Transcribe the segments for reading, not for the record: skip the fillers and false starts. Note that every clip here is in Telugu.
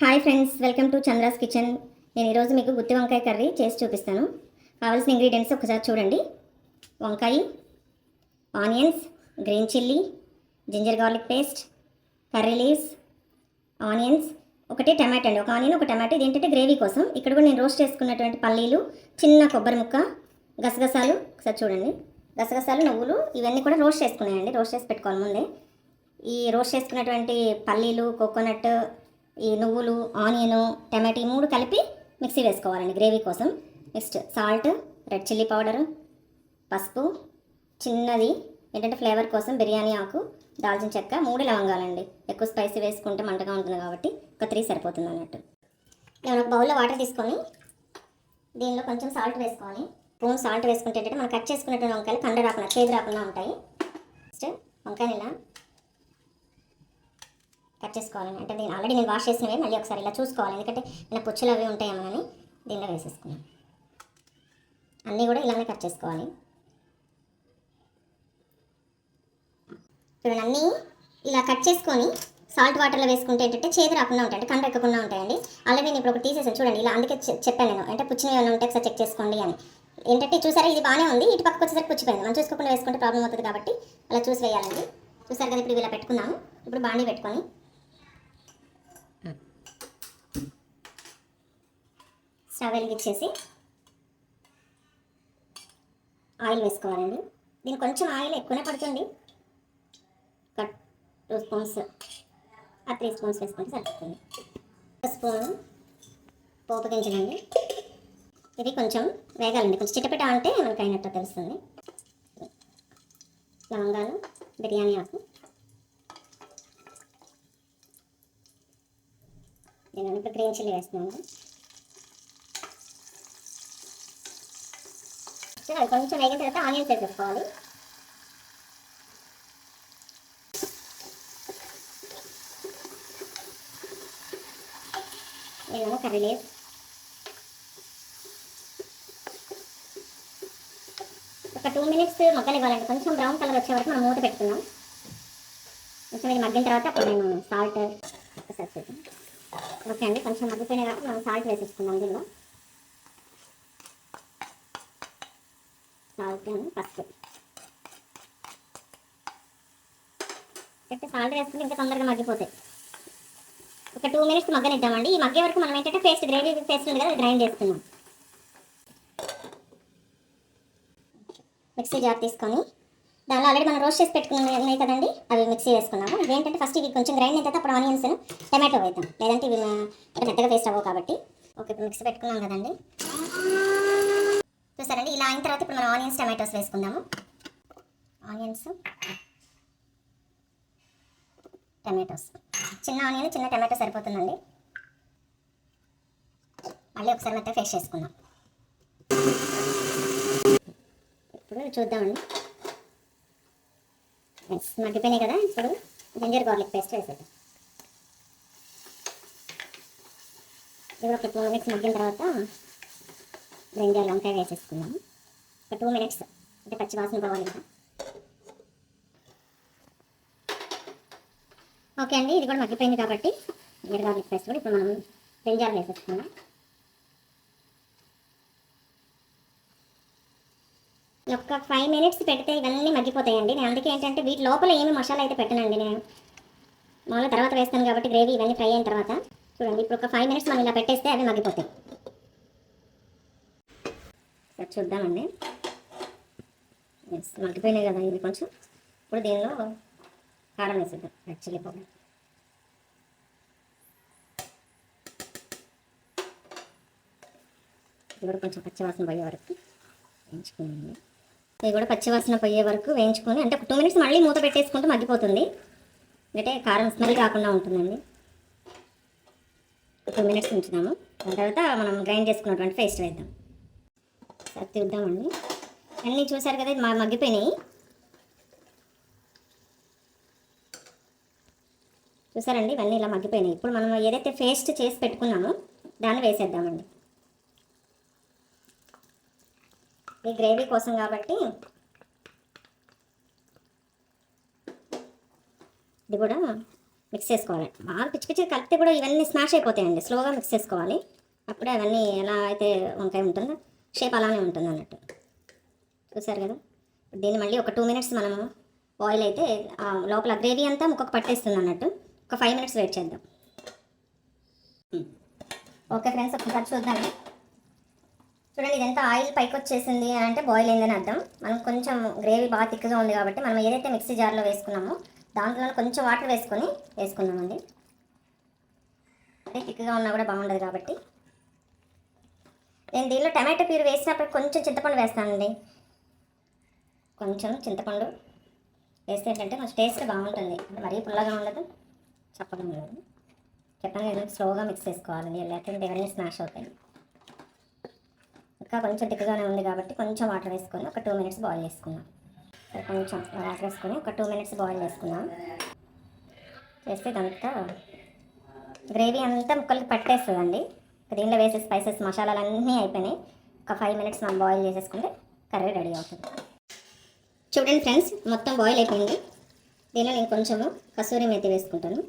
Hi friends, welcome to Chandra's kitchen. నేను ఈరోజు మీకు గుత్తి వంకాయ కర్రీ చేసి చూపిస్తాను. కావాల్సిన ఇంగ్రీడియంట్స్ ఒకసారి చూడండి. వంకాయ, onions, green chilli, ginger garlic paste, curry leaves, onions, ఒకటి టమాటో అండి, ఒక ఆనియన్ ఒక టమాటో. ఇది ఏంటంటే గ్రేవీ కోసం. ఇక్కడ కూడా నేను రోస్ట్ చేసుకున్నటువంటి పల్లీలు, చిన్న కొబ్బరి ముక్క, గసగసాలు ఒకసారి చూడండి. గసగసాలు, నువ్వులు ఇవన్నీ కూడా రోస్ట్ చేసుకున్నాయండి. రోస్ట్ చేసి పెట్టుకోవాలి ముందే. ఈ రోస్ట్ చేసుకున్నటువంటి పల్లీలు, కోకోనట్, ఈ నువ్వులు, ఆనియను, టమాటో, ఈ మూడు కలిపి మిక్సీ వేసుకోవాలండి గ్రేవీ కోసం. Next salt, red chilli powder, పసుపు, చిన్నది ఏంటంటే ఫ్లేవర్ కోసం బిర్యానీ ఆకు, దాల్చిన చెక్క, 3 లవంగాలండి. ఎక్కువ స్పైసీ వేసుకుంటే మంటగా ఉంటుంది కాబట్టి ఒక 3 సరిపోతుంది అన్నట్టు. నేను ఒక బౌల్లో వాటర్ తీసుకొని దీనిలో కొంచెం సాల్ట్ వేసుకోవాలి. స్పూన్ సాల్ట్ వేసుకుంటే ఏంటంటే మనం కట్ చేసుకున్నటువంటి వంకాయలు కండ రాకుండా, చేదు రాకుండా ఉంటాయి. నెక్స్ట్ వంకాయలు ఇలా కట్ చేసుకోవాలని, అంటే దీన్ని ఆల్రెడీ నేను వాష్ చేసినవి మళ్ళీ ఒకసారి ఇలా చూసుకోవాలి, ఎందుకంటే ఇలా పుచ్చులు అవి ఉంటాయేమోనని దీనిలో వేసేసుకున్నాను. అన్నీ కూడా ఇలానే కట్ చేసుకోవాలి. చూడండి, అన్నీ ఇలా కట్ చేసుకొని సాల్ట్ వాటర్లో వేసుకుంటే ఏంటంటే చేదు రాకుండా ఉంటాయి, అంటే కండ ఎక్కకుండా ఉంటాయండి. ఆల్రెడీ నేను ఇప్పుడు ఒకటి తీసేసాను చూడండి. ఇలా అందుకే చెప్పాను నేను, అంటే పుచ్చినవి ఏమైనా ఉంటే ఒకసారి చెక్ చేసుకోండి అని. ఏంటంటే చూసారా, ఇది బాగానే ఉంది, ఇటు పక్కకు వచ్చేసరికి పుచ్చిపోయింది. మనం చూసుకోకుండా వేసుకుంటే ప్రాబ్లం అవుతుంది కాబట్టి అలా చూసి వేయాలండి. చూసారు కదా, ఇప్పుడు ఇలా పెట్టుకున్నాము. ఇప్పుడు బాండీ పెట్టుకొని స్టవ్ వెలిగించేసి ఆయిల్ వేసుకోవాలండి. దీనికి కొంచెం ఆయిల్ ఎక్కువనే పడుతుంది. 2 స్పూన్స్ 3 స్పూన్స్ వేసుకుంటే సరిపోతుంది. 1 స్పూన్ పోపు గింజలండి. ఇది కొంచెం వేగాలండి, కొంచెం చిటపిట అంటే మనకు అయినట్టు తెలుస్తుంది. లవంగాలు, బిర్యానీ ఆకు, నేను ఇప్పుడు గ్రీన్ చిల్లీ వేస్తున్నాను. అది కొంచెం వేగిన తర్వాత ఆనియన్స్ వేసేసుకోవాలి. నేను కర్రీ లీవ్స్, ఒక 2 మినిట్స్ మగ్గనివ్వాలండి. కొంచెం బ్రౌన్ కలర్ వచ్చే వరకు మనం మూత పెట్టుకున్నాం. కొంచెం ఇది మగ్గిన తర్వాత అప్పుడు నేను సాల్ట్ ఒకసారి ఓకే అండి. కొంచెం మగ్గిపోయిన తర్వాత మనం సాల్ట్ వేసేసుకున్నాం. దీనిలో సాల్ట్ అని పసుపు సాల్ట్ వేసుకుంటే ఇంకా తొందరగా మగ్గిపోతాయి. ఒక 2 మినిట్స్ మగ్గనిద్దామండి. ఈ మగ్గే వరకు మనం ఏంటంటే పేస్ట్, గ్రేవీ పేస్ట్ ఉంది కదా, గ్రైండ్ చేసుకున్నాం. మిక్సీ జార్ తీసుకొని దానిలో ఆల్రెడీ మనం రోస్ట్ చేసి పెట్టుకున్నాయి కదండి, అవి మిక్సీ వేసుకున్నాము. ఇదేంటంటే ఫస్ట్ ఇవి కొంచెం గ్రైండ్ అయిన తర్వాత అప్పుడు ఆనియన్స్, టమాటో వేద్దాం, లేదంటే ఇవి పెద్దగా పేస్ట్ అవ్వవు కాబట్టి. ఓకే, ఇప్పుడు మిక్సీ పెట్టుకున్నాం కదండి. చూసారండి, ఇలా అయిన తర్వాత ఇప్పుడు మనం ఆనియన్స్, టమాటోస్ వేసుకుందాము. ఆనియన్స్, టమాటోస్, చిన్న ఆనియన్ చిన్న టమాటో సరిపోతుందండి. మళ్ళీ ఒకసారి మెత్తగా పేస్ట్ చేసుకుందాం. ఇప్పుడు చూద్దామండి. మగ్గిపోయినాయి కదా, ఇప్పుడు జింజర్ గార్లిక్ పేస్ట్ వేసేద్దాం. ఇది ఒక 2 మినిట్స్ మగ్గిన తర్వాత బ్రింజాల్ వంకాయ వేసేసుకున్నాము. ఒక 2 మినిట్స్, అంటే పచ్చి వాసన పోవాలి కదా. ఓకే అండి, ఇది కూడా మగ్గిపోయింది కాబట్టి జింజర్ గార్లిక్ పేస్ట్ కూడా ఇప్పుడు మనం బ్రింజాల్ వేసేసుకున్నాం. ఒక 5 మినిట్స్ పెడితే ఇవన్నీ మగ్గిపోతాయండి. నేను అందుకే ఏంటంటే వీటి లోపల ఏమి మసాలా అయితే పెట్టనండి, నేను మామూలుగా తర్వాత వేస్తాను కాబట్టి గ్రేవీ ఇవన్నీ ఫ్రై అయిన తర్వాత. చూడండి, ఇప్పుడు ఒక 5 మినిట్స్ మనం ఇలా పెట్టేస్తే అవి మగ్గిపోతాయి. చూద్దామండి. మగ్గిపోయినాయి కదా ఇది కొంచెం. ఇప్పుడు దీనిలో కారం వేసేద్దాం, రెడ్ చిల్లీ పౌడర్. ఇది కూడా కొంచెం పచ్చివాసన పోయే వరకు వేయించుకున్నాను. ఇది కూడా పచ్చివాసన పోయే వరకు వేయించుకొని, అంటే ఒక 2 మినిట్స్ మళ్ళీ మూత పెట్టేసుకుంటే మగ్గిపోతుంది, అంటే కారం స్మెల్ కాకుండా ఉంటుందండి. 2 మినిట్స్ ఉంచుదాము. దాని తర్వాత మనం గ్రైండ్ చేసుకున్నటువంటి పేస్ట్ వేద్దాం. సరే చూద్దామండి. అన్నీ చూసారు కదా, ఇది మగ్గిపోయినాయి. చూసారండి, ఇవన్నీ ఇలా మగ్గిపోయినాయి. ఇప్పుడు మనం ఏదైతే పేస్ట్ చేసి పెట్టుకున్నామో దాన్ని వేసేద్దామండి. ఈ గ్రేవీ కోసం కాబట్టి ఇది కూడా మిక్స్ చేసుకోవాలి. బాగా పిచ్చి పిచ్చి కలిపితే కూడా ఇవన్నీ స్మాష్ అయిపోతాయండి. స్లోగా మిక్స్ చేసుకోవాలి. అప్పుడే అవన్నీ ఎలా అయితే వంకాయ ఉంటుందో షేప్ అలానే ఉంటుంది అన్నట్టు. చూసారు కదా. దీన్ని మళ్ళీ ఒక 2 మినిట్స్ మనము బాయిల్ అయితే లోపల గ్రేవీ అంతా ముక్కకు పట్టేస్తుంది అన్నట్టు. ఒక 5 మినిట్స్ వెయిట్ చేద్దాం. ఓకే ఫ్రెండ్స్, ఒకసారి చూద్దాం. చూడండి, ఇదంతా ఆయిల్ పైకి వచ్చేసింది అని అంటే బాయిల్ అయిందని అర్థం. మనం కొంచెం గ్రేవీ బాగా థిక్గా ఉంది కాబట్టి మనం ఏదైతే మిక్సీ జార్లో వేసుకున్నామో దాంట్లో కొంచెం వాటర్ వేసుకున్నామండి. అంటే థిక్గా ఉన్నా కూడా బాగుండదు కాబట్టి. నేను దీనిలో టమాటో ప్యూరీ వేసినప్పుడు కొంచెం చింతపండు వేస్తానండి. కొంచెం చింతపండు వేస్తే ఏంటంటే కొంచెం టేస్ట్ బాగుంటుంది. మరీ పుల్లగా ఉండదు, చప్పగా ఉండదు. చెప్పాను కదా, స్లోగా మిక్స్ చేసుకోవాలి, లేకపోతే ఇవన్నీ స్మాష్ అవుతాయి. ఇంకా కొంచెం థిక్గానే ఉంది కాబట్టి కొంచెం వాటర్ వేసుకొని ఒక 2 మినిట్స్ బాయిల్ చేసుకున్నాం. కొంచెం వాటర్ వేసుకొని ఒక 2 మినిట్స్ బాయిల్ చేసుకున్నాం. చేస్తే ఇదంతా గ్రేవీ అంతా ముక్కలకి పట్టేస్తుందండి. దీనిలో వేసే స్పైసెస్ మసాలాలు అన్నీ అయిపోయినాయి. ఒక 5 మినిట్స్ మనం బాయిల్ చేసేసుకుంటే కర్రీ రెడీ అవుతుంది. చూడండి ఫ్రెండ్స్, మొత్తం బాయిల్ అయిపోయింది. దీనిలో నేను కొంచెము కసూరి మేతి వేసుకుంటాను.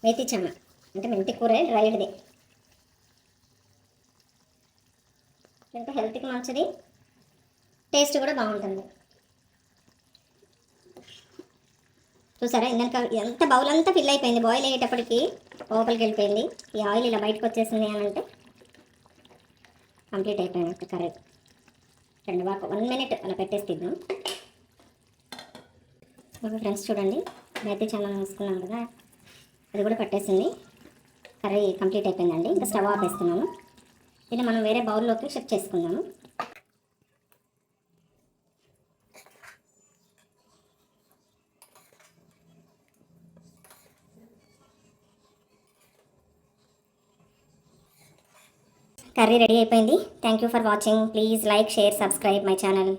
మేతి చెమ్మ అంటే మెంతి కూర డ్రైడ్ది. ఇంకా హెల్త్కి మంచిది, టేస్ట్ కూడా బాగుంటుంది. చూసారా, ఇందాక ఎంత బౌల్ అంతా ఫిల్ అయిపోయింది. బాయిల్ అయ్యేటప్పటికి లోపలికి వెళ్ళిపోయింది. ఈ ఆయిల్ ఇలా బయటకు వచ్చేసింది అని అంటే కంప్లీట్ అయిపోయినట్టు కర్రీ. 1 మినిట్ అలా పెట్టేసి తిద్దాం. ఓకే ఫ్రెండ్స్, చూడండి, మేతి ఛానల్ వేసుకున్నాం కదా, అది కూడా పట్టేసింది. కర్రీ కంప్లీట్ అయిపోయిందండి. ఇంకా స్టవ్ ఆపేస్తున్నాము. ఇది మనం వేరే బౌల్లోకి షిఫ్ట్ చేసుకుందాము. కర్రీ రెడీ అయిపోయింది. Thank you for watching. Please like, share, subscribe my channel.